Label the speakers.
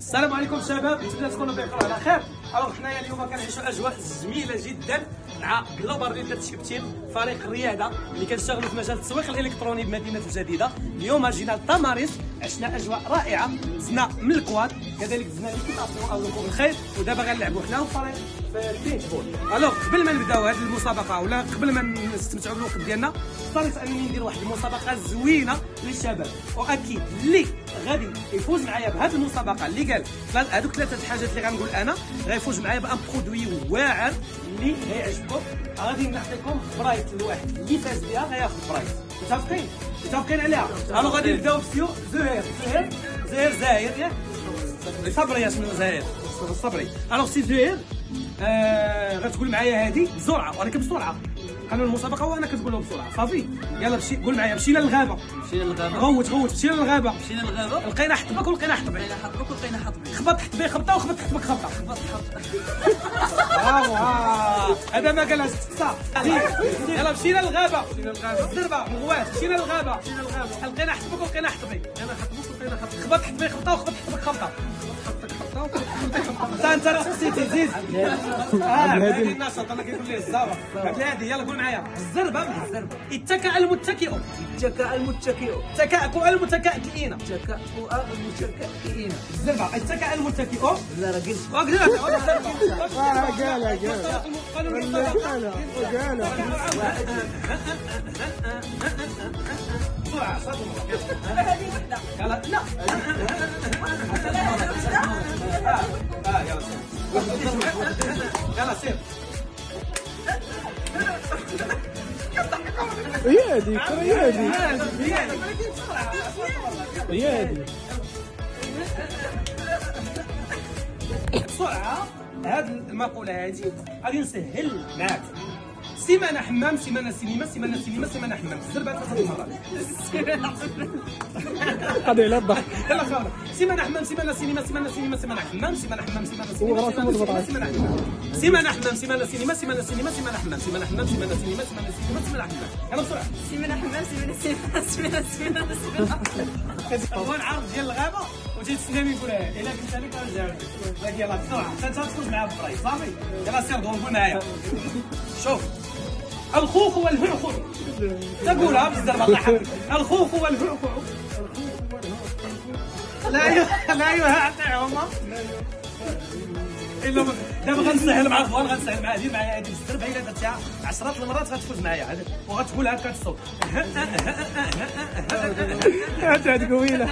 Speaker 1: السلام عليكم شباب، نتمنى تكونوا بخير على خير. الوغ حنايا اليوم كنعيشوا اجواء جميله جدا مع جلوبال ريليشيب تيم، فريق الرياده اللي كنشتغلوا في مجال التسويق الالكتروني بمدينه الجديده. اليوم جينا لتماريس، عشنا اجواء رائعه، دزنا من الكواد، كذلك دزنا ليكيتاسيون او ركوب الخيل، ودابا غنلعبوا حنا وفريق في البينت بول. الوغ قبل ما نبداو هذه المسابقه ولا قبل ما نستمتعوا بالوقت ديالنا، اختاريت انني ندير واحد المسابقه زوينه للشباب، واكيد اللي غادي يفوز معايا بهذه المسابقه اللي قال هذوك ثلاثه الحاجات اللي غنقول انا، غيفوز معايا بان برودوي واعر اللي غيعجبكم. غادي نعطيكم برايس لواحد اللي فاز بها غياخذ برايس. متفقين عليها؟ الو غادي نبداو بسيو زهير ياك صبري يا اسمو زهير صبري. الو سي زهير، غتقول معايا هذه بسرعه ولكن بسرعه. قانون المسابقه هو انك تقولها بسرعه. صافي يلا مشي قول معايا. مشينا للغابه. غوت مشينا للغابه. لقينا حطبك ولقينا حطبي. خبط حطبي خبطه وخبط حطبك خبطه. هذا ما قالهاش تقصى. يلا مشينا للغابه. الضربه مغوات. مشينا للغابه. لقينا حطبك ولقينا حطبي. خبط حطبي خبطه وخبط حطبك خبطه. انت راه خصيتي زيد. هذه النشاط انا كيقول ليه الزهره. هذه يلا قول معايا. الزربه اتكأ المتكئ. تكأ المتكئين. الزربه اتكأ المتكئ. لا راه يلا لا يلا سير.
Speaker 2: ريادي
Speaker 1: بسرعه. هذه المقوله هذه غادي نسهل معاك. سيمانه حمام، سيمانه سينما، سيمانه حمام. الزربه ثلاثه مرات.
Speaker 2: قضي على الضحك.
Speaker 1: يلا خالد. سيمانه حمام، سيمانه سينما، سيمانه حمام، سيمانه حمام، سيمانه سينما، سيمانه حمام، سيمانه سينما، سيمانه حمام، سيمانه حمام، سيمانه سينما، سيمانه حمام. يلا بسرعه.
Speaker 3: سيمانه حمام، سيمانه سينما.
Speaker 1: هو العرض ديال الغابه وجيت تسناني نقولها الا كنت انا كنرجع لك. يلا بسرعه انت تفوز معايا بالبرايز. صافي يلا سير قول معايا. شوف الخوخ والهعخع. تقولها بالزربه الله يحفظك. الخوخ والهعخع لا يهعطيهما الا دابا غنسهل مع الاخوان، غنسهل معاه. دير معايا هذه الزربه الا درتها 10 المرات غتفوز معايا وغتقول هكا الصوت.
Speaker 2: قويله.